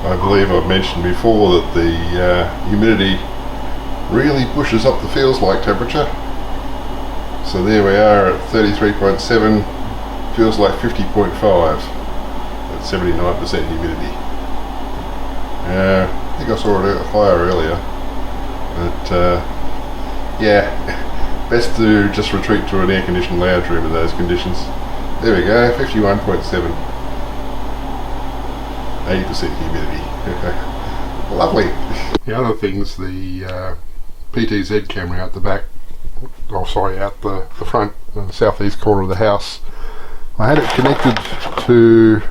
I believe I've mentioned before that the humidity really pushes up the feels like temperature. So there we are at 33.7, feels like 50.5 at 79% humidity. I think I saw a fire earlier, but yeah, best to just retreat to an air-conditioned lounge room in those conditions. There we go, 51.7, 80% humidity. Lovely. The other thing's the PTZ camera out the back, out the front, the southeast corner of the house. I had it connected to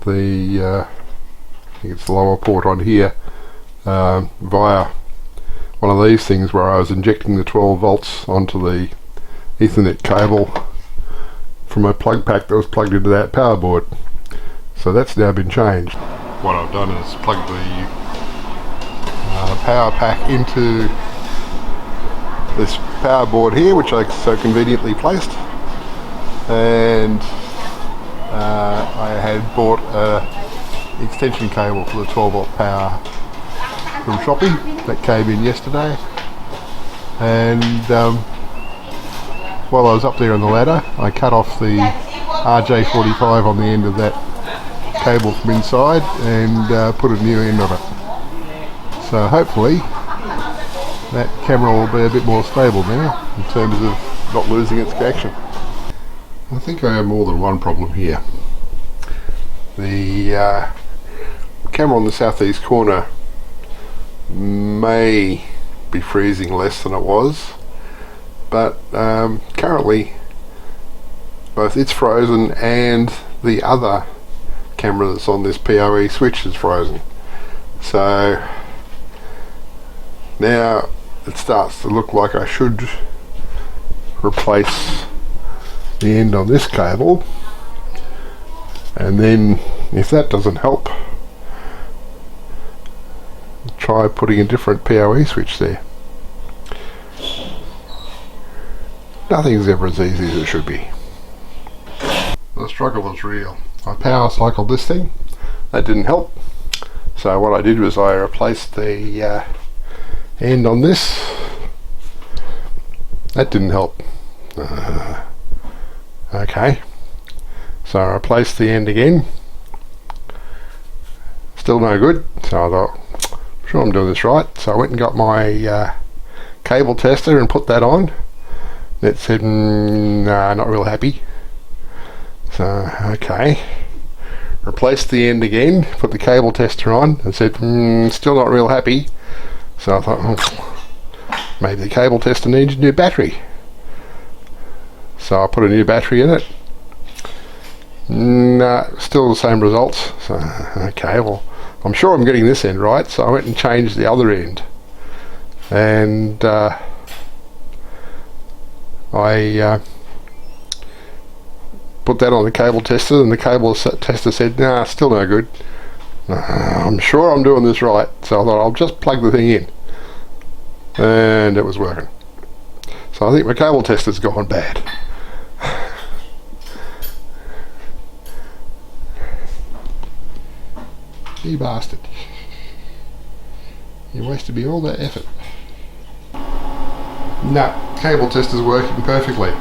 the, I think it's the lower port on here, via one of these things where I was injecting the 12 volts onto the Ethernet cable from a plug pack that was plugged into that power board. So that's now been changed. What I've done is plugged the power pack into this power board here, which I so conveniently placed, and I had bought an extension cable for the 12 volt power from Shopping that came in yesterday, and while I was up there on the ladder I cut off the RJ45 on the end of that cable from inside and put a new end on it. So hopefully that camera will be a bit more stable now in terms of not losing its connection. I think I have more than one problem here. The camera on the southeast corner may be freezing less than it was, but currently both it's frozen and the other camera that's on this PoE switch is frozen. So now it starts to look like I should replace the end on this cable, and then if that doesn't help, try putting a different PoE switch there. Nothing's ever as easy as it should be. The struggle is real. I power cycled this thing, that didn't help, so what I did was I replaced the end on this. That didn't help. Okay, so I replaced the end again, still no good, so I thought, I'm sure I'm doing this right, so I went and got my cable tester and put that on. It said, nah, not real happy. So, okay, replaced the end again, put the cable tester on and said, still not real happy. So I thought, maybe the cable tester needs a new battery. So I put a new battery in it. Nah, still the same results. So, okay, well, I'm sure I'm getting this end right, so I went and changed the other end. And I put that on the cable tester, and the cable tester said, nah, still no good. I'm sure I'm doing this right, so I thought I'll just plug the thing in, and it was working. So I think my cable tester's gone bad. You bastard, you wasted me all that effort. No, cable tester's working perfectly.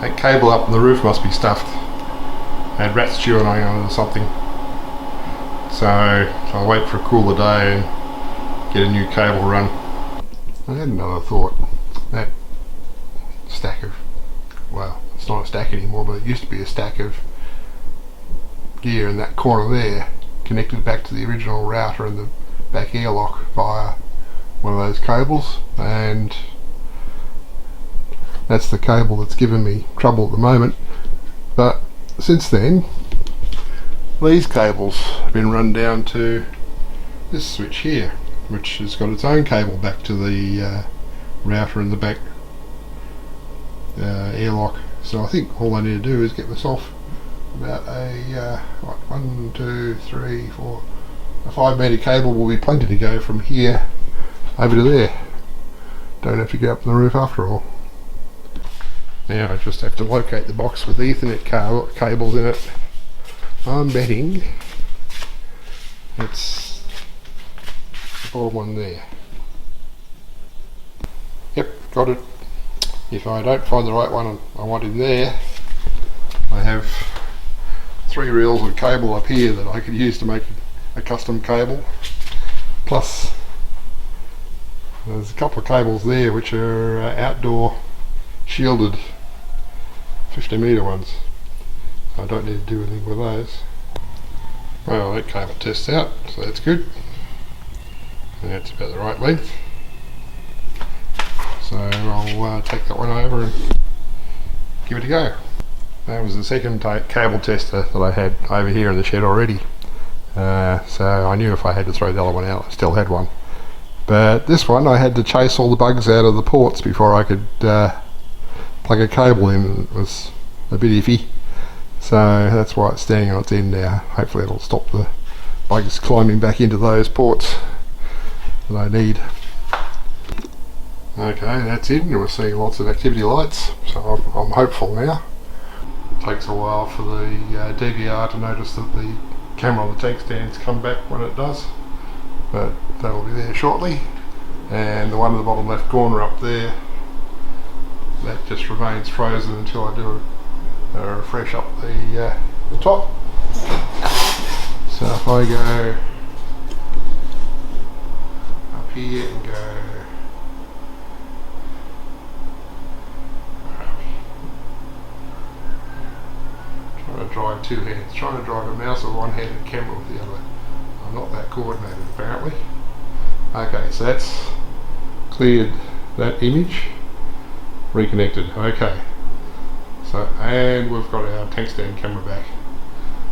That cable up on the roof must be stuffed. I had rats chewing on it or something. So I'll wait for a cooler day and get a new cable run. I had another thought. That stack of, well, it's not a stack anymore, but it used to be a stack of gear in that corner there, connected back to the original router and the back airlock via one of those cables, and that's the cable that's given me trouble at the moment. But since then, these cables have been run down to this switch here, which has got its own cable back to the router in the back airlock. So I think all I need to do is get this off about a 1, 2, 3, 4, a 5 metre cable will be plenty to go from here over to there. Don't have to go up on the roof after all. Now I just have to locate the box with the Ethernet cables in it. I'm betting That's the bottom one there. Yep, got it. If I don't find the right one I want in there, I have 3 reels of cable up here that I could use to make a custom cable. Plus, there's a couple of cables there which are outdoor shielded 50-metre ones. I don't need to do anything with those. Well, that cable tests out, so that's good. And that's about the right length. So I'll take that one over and give it a go. That was the second cable tester that I had over here in the shed already. So I knew if I had to throw the other one out, I still had one. But this one I had to chase all the bugs out of the ports before I could plug a cable in. It was a bit iffy. So that's why it's standing on its end now. Hopefully it'll stop the bugs climbing back into those ports that I need. Okay, that's it, and we're seeing lots of activity lights, so I'm hopeful now. It takes a while for the DVR to notice that the camera on the tank stands come back when it does, but that'll be there shortly. And the one in the bottom left corner up there, that just remains frozen until I do a refresh up the top. So if I go up here and go trying to drive a mouse with one hand and camera with the other. I'm not that coordinated apparently. Okay, so that's cleared that image, reconnected. Okay, so and we've got our tank stand camera back.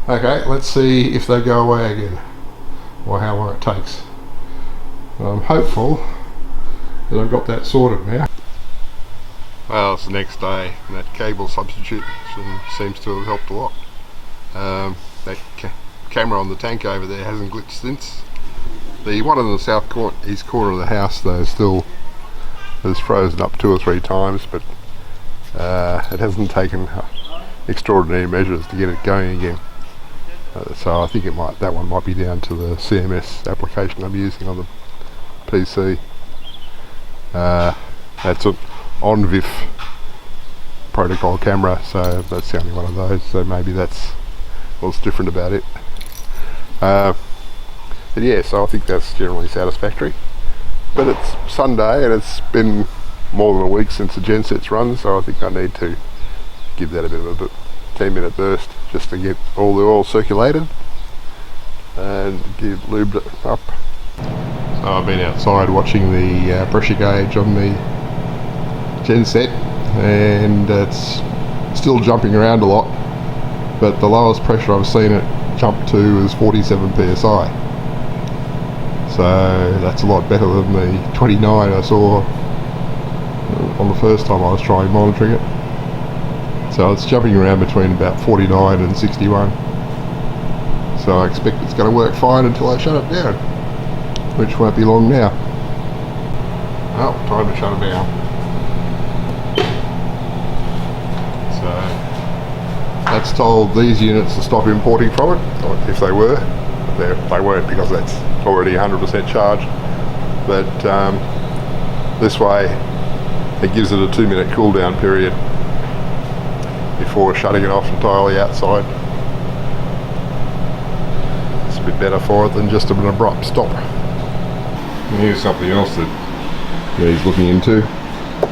Okay, let's see if they go away again or how long it takes. I'm hopeful that I've got that sorted now. Well, it's the next day and that cable substitution seems to have helped a lot. That camera on the tank over there hasn't glitched since. The one in the east corner of the house though still has frozen up 2 or 3 times, but it hasn't taken extraordinary measures to get it going again. So I think that one might be down to the CMS application I'm using on the PC. That's an on-VIF protocol camera, so that's the only one of those, so maybe that's what's different about it. But yeah, so I think that's generally satisfactory. But it's Sunday and it's been more than a week since the genset's run, so I think I need to give that a bit of a 10-minute burst just to get all the oil circulated and get lubed up. So I've been outside watching the pressure gauge on the genset, and it's still jumping around a lot, but the lowest pressure I've seen it jump to is 47 psi. So that's a lot better than the 29 I saw on the first time I was trying monitoring it. So it's jumping around between about 49 and 61. So I expect it's going to work fine until I shut it down, which won't be long now. Well, time to shut it down. That's told these units to stop importing from it, or if they were. They weren't, because that's already 100% charged. But this way it gives it a 2-minute cool down period before shutting it off entirely outside. It's a bit better for it than just an abrupt stop. And here's something else that he's looking into.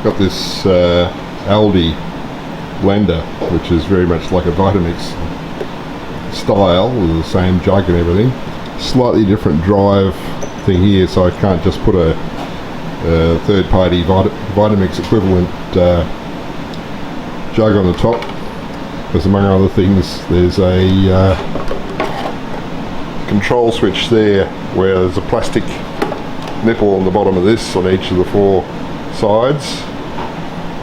Got this Aldi blender, which is very much like a Vitamix style with the same jug and everything. Slightly different drive thing here, so I can't just put a third-party Vitamix equivalent jug on the top, because among other things there's a control switch there where there's a plastic nipple on the bottom of this on each of the 4 sides,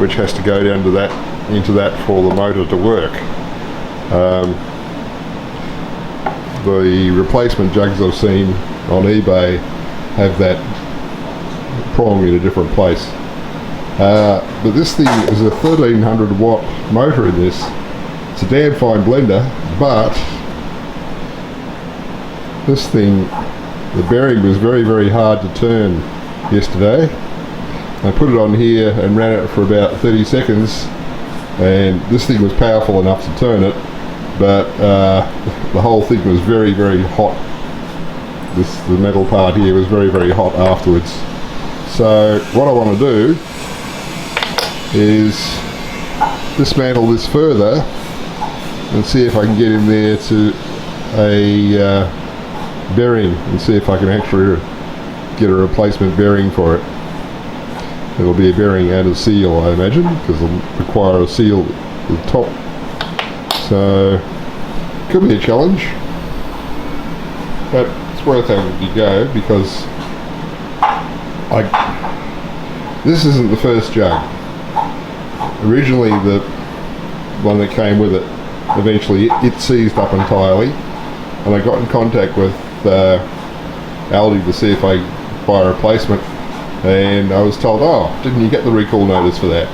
which has to go down to into that for the motor to work. The replacement jugs I've seen on eBay have that prong in a different place. But this thing is a 1300 watt motor in this. It's a damn fine blender, but This thing, the bearing was very hard to turn yesterday. I put it on here and ran it for about 30 seconds, and this thing was powerful enough to turn it, but the whole thing was very hot. The metal part here was very hot afterwards. So what I want to do is dismantle this further and see if I can get in there to a bearing and see if I can actually get a replacement bearing for it. It'll be a bearing and a seal, I imagine, because it'll require a seal at the top. So could be a challenge, but it's worth having to go, because this isn't the first jug. Originally the one that came with it, eventually it seized up entirely, and I got in contact with Aldi to see if I could buy a replacement, and I was told, oh, didn't you get the recall notice for that?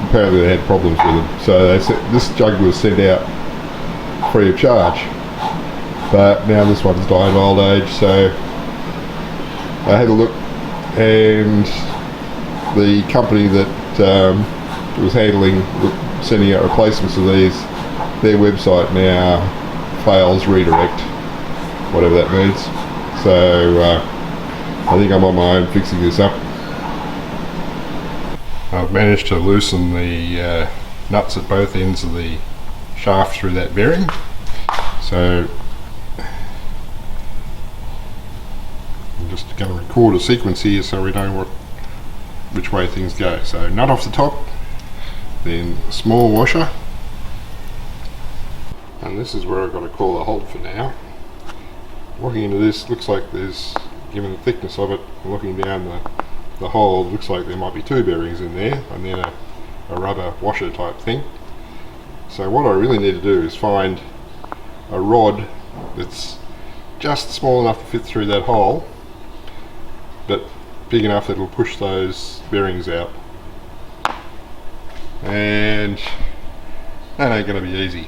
Apparently they had problems with them, so they said this jug was sent out free of charge, but now this one's died of old age. So I had a look, and the company that was handling sending out replacements of these, their website now fails redirect, whatever that means. So I think I'm on my own fixing this up. I've managed to loosen the nuts at both ends of the shaft through that bearing. So I'm just going to record a sequence here so we know which way things go. So nut off the top, then small washer, and this is where I've got to call a halt for now. Looking into this, looks like there's, given the thickness of it, looking down the hole, looks like there might be two bearings in there, and then a rubber washer type thing. So what I really need to do is find a rod that's just small enough to fit through that hole, but big enough that it'll push those bearings out. And that ain't going to be easy.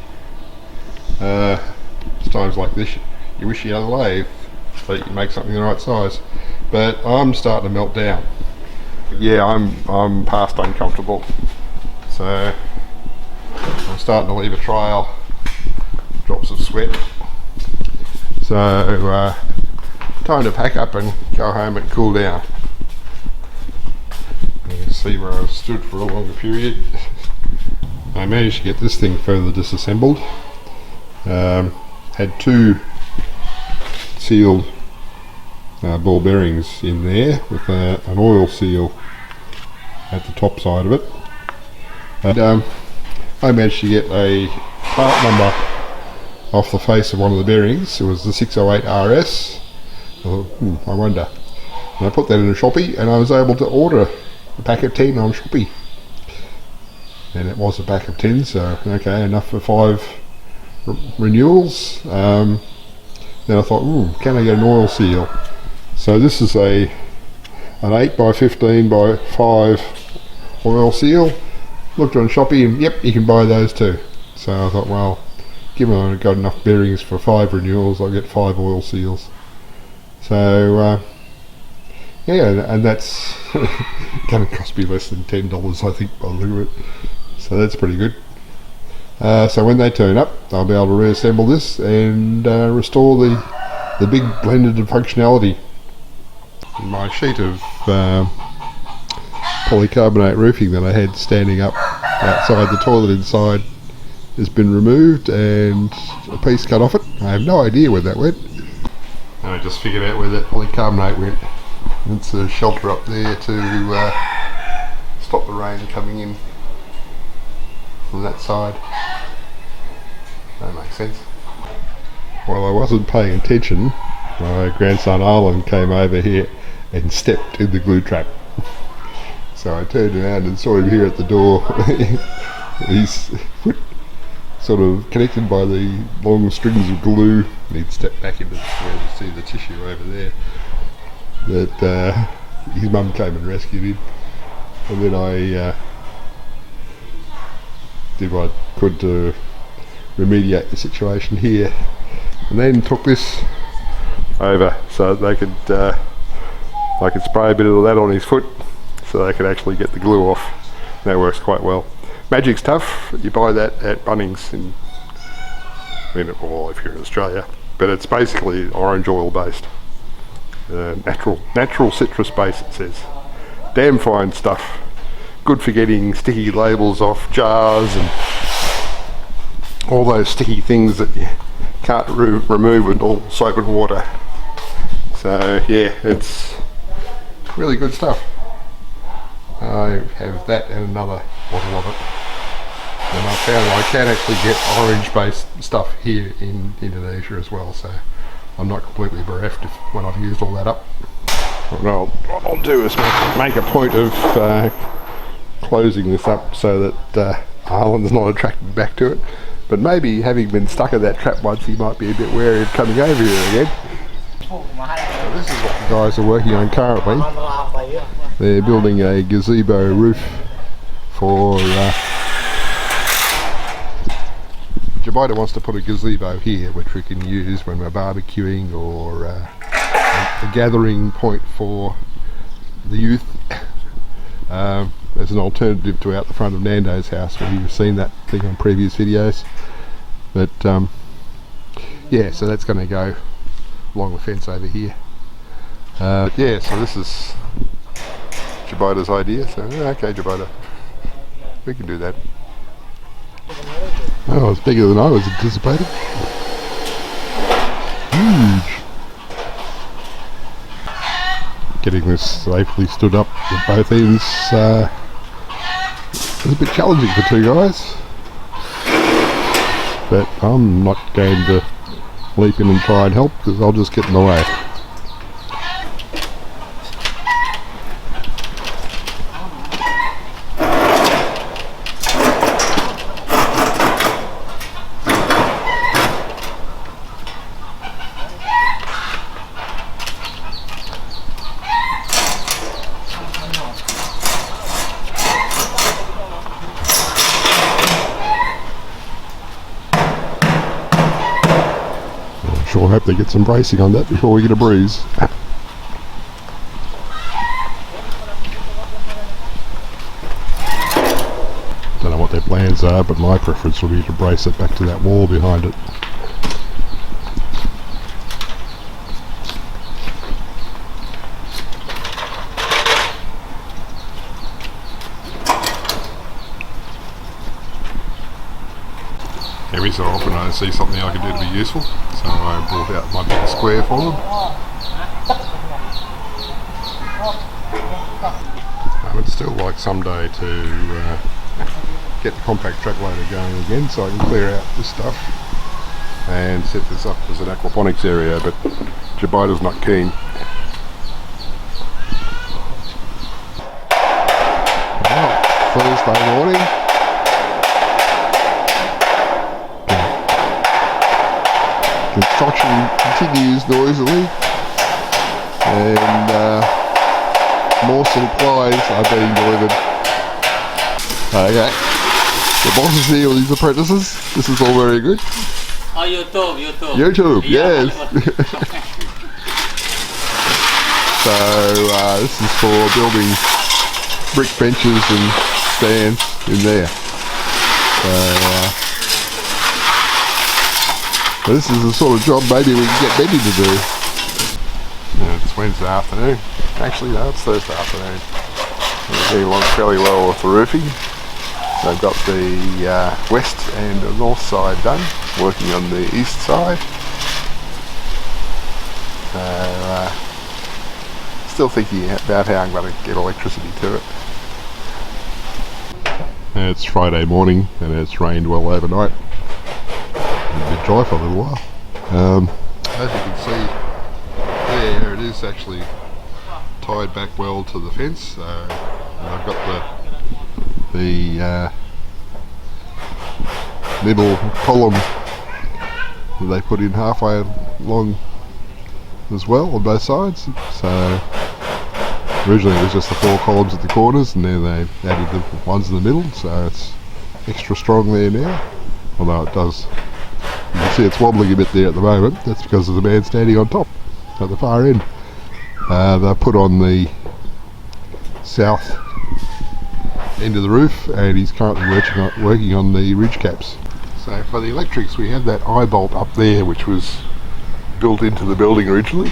It's times like this you wish you had a lathe so you can make something the right size. But I'm starting to melt down. Yeah, I'm past uncomfortable. So I'm starting to leave a trail, drops of sweat. So time to pack up and go home and cool down. You can see where I've stood for a longer period. I managed to get this thing further disassembled. Had two sealed ball bearings in there with an oil seal at the top side of it. And I managed to get a part number off the face of one of the bearings. It was the 608 RS. I thought, I wonder. And I put that in a Shopee, and I was able to order a pack of 10 on Shopee. And it was a pack of 10, so okay, enough for 5 renewals. Then I thought, can I get an oil seal? So this is an 8 by 15 by 5 oil seal. Looked on Shopee, and yep, you can buy those too. So I thought, well, given I've got enough bearings for 5 renewals, I'll get 5 oil seals. So yeah, and that's going to cost me less than $10, I think, by the look of it. So that's pretty good. So when they turn up, I'll be able to reassemble this and restore the big blended functionality. My sheet of polycarbonate roofing that I had standing up outside the toilet inside has been removed, and a piece cut off it. I have no idea where that went. I just figured out where that polycarbonate went. It's a shelter up there to stop the rain coming in from that side. That makes sense. While I wasn't paying attention, my grandson Arlen came over here and stepped in the glue trap. So I turned around and saw him here at the door. He's sort of connected by the long strings of glue, and he'd stepped back into where you see the tissue over there. That his mum came and rescued him, and then I did what I could to remediate the situation here. and then took this over so they could I could spray a bit of that on his foot so they could actually get the glue off. That works quite well. Magic stuff, you buy that at Bunnings well, if you're in Australia, but it's basically orange oil based, natural citrus base, it says. Damn fine stuff, good for getting sticky labels off jars and all those sticky things that you can't remove with all soap and water. So yeah, it's really good stuff. I have that and another bottle of it, and I found I can actually get orange based stuff here in Indonesia as well, so I'm not completely bereft when I've used all that up. What I'll do is make a point of closing this up so that Harlan's not attracted back to it, but maybe having been stuck in that trap once, he might be a bit wary of coming over here again. So this is what the guys are working on currently. They're building a gazebo roof for Jabida wants to put a gazebo here which we can use when we're barbecuing, or a gathering point for the youth, as an alternative to out the front of Nando's house, where you've seen that thing on previous videos. But yeah, so that's going to go along the fence over here. Yeah, so this is Jabida's idea, so okay Jabida, we can do that. Oh, it's bigger than I was anticipating. Huge. Getting this safely stood up at both ends was a bit challenging for two guys, but I'm not going to leap in and try and help because I'll just get in the way. Sure hope they get some bracing on that before we get a breeze. Don't know what their plans are, but my preference would be to brace it back to that wall behind it. Every so often I see something I can do to be useful, so I brought out my big square for them. I would still like someday to get the compact track loader going again so I can clear out this stuff and set this up as an aquaponics area, but Jabida's not keen. Well, Thursday morning. Construction continues noisily, and more supplies are being delivered. Okay, the boss is here with his apprentices. This is all very good. Oh, YouTube. YouTube, yes. So this is for building brick benches and stands in there. So this is the sort of job maybe we can get Betty to do. Yeah, it's Wednesday afternoon. Actually, no, it's Thursday afternoon. We're getting along fairly well with the roofing. They've got the west and the north side done, working on the east side. So, still thinking about how I'm going to get electricity to it. It's Friday morning and it's rained well overnight. A bit dry for a little while. As you can see, there it is actually tied back well to the fence. And I've got the middle column that they put in halfway along as well on both sides. So originally it was just the 4 columns at the corners, and then they added the ones in the middle, so it's extra strong there now, although it does You can see it's wobbling a bit there at the moment. That's because of the man standing on top at the far end. They're put on the south end of the roof, and he's currently working on the ridge caps. So for the electrics, we had that eye bolt up there which was built into the building originally.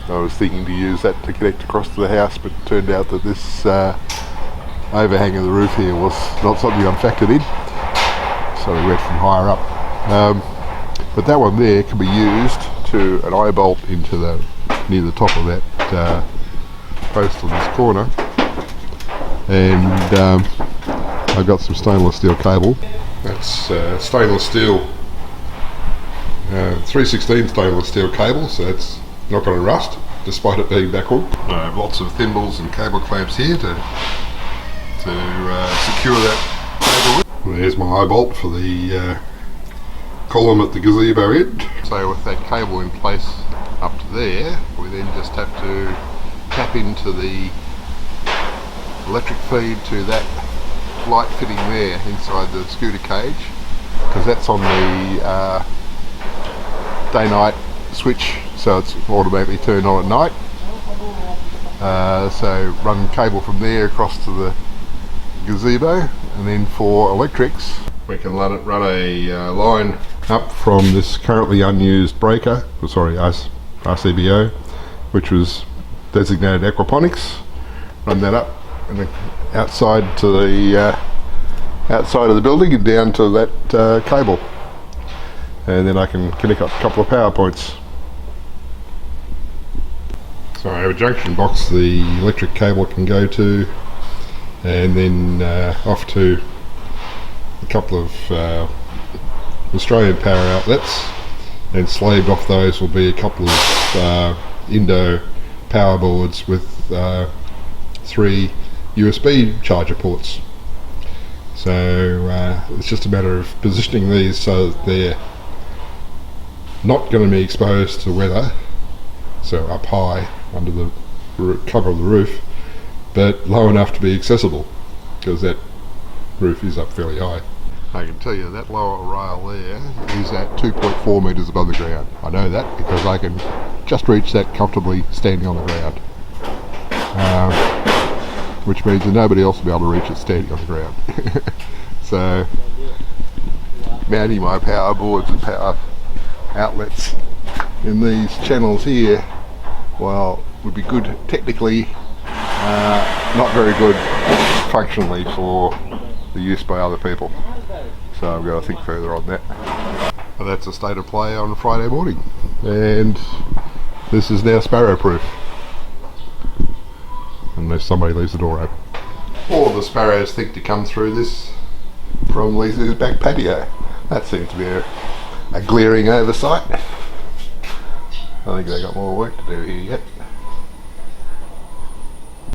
I was thinking to use that to connect across to the house, but it turned out that this overhang of the roof here was not something I factored in, so we went from higher up. But that one there can be used to an eye bolt into near the top of that post on this corner, and I've got some stainless steel cable. That's stainless steel, 316 stainless steel cable, so it's not going to rust despite it being backhooked. I have lots of thimbles and cable clamps here to secure that cable. There's my eye bolt for the column at the gazebo end. So with that cable in place up to there, we then just have to tap into the electric feed to that light fitting there inside the scooter cage, because that's on the day-night switch, so it's automatically turned on at night. So run cable from there across to the gazebo, and then for electrics we can run a line up from this currently unused breaker, RCBO, which was designated aquaponics. Run that up and outside to the outside of the building and down to that cable, and then I can connect up a couple of power points. So I have a junction box the electric cable can go to, and then off to a couple of Australian power outlets, and slaved off those will be a couple of Indo power boards with 3 USB charger ports. So it's just a matter of positioning these so that they're not going to be exposed to weather, so up high under the cover of the roof, but low enough to be accessible, because that roof is up fairly high. I can tell you that lower rail there is at 2.4 metres above the ground. I know that because I can just reach that comfortably standing on the ground, which means that nobody else will be able to reach it standing on the ground. So mounting my power boards and power outlets in these channels here, well, would be good technically, not very good functionally for the use by other people. So I've got to think further on that. But that's a state of play on Friday morning, and this is now sparrow proof, unless somebody leaves the door open. All of the sparrows think to come through this from Lisa's back patio. That seems to be a glaring oversight. I think they've got more work to do here yet.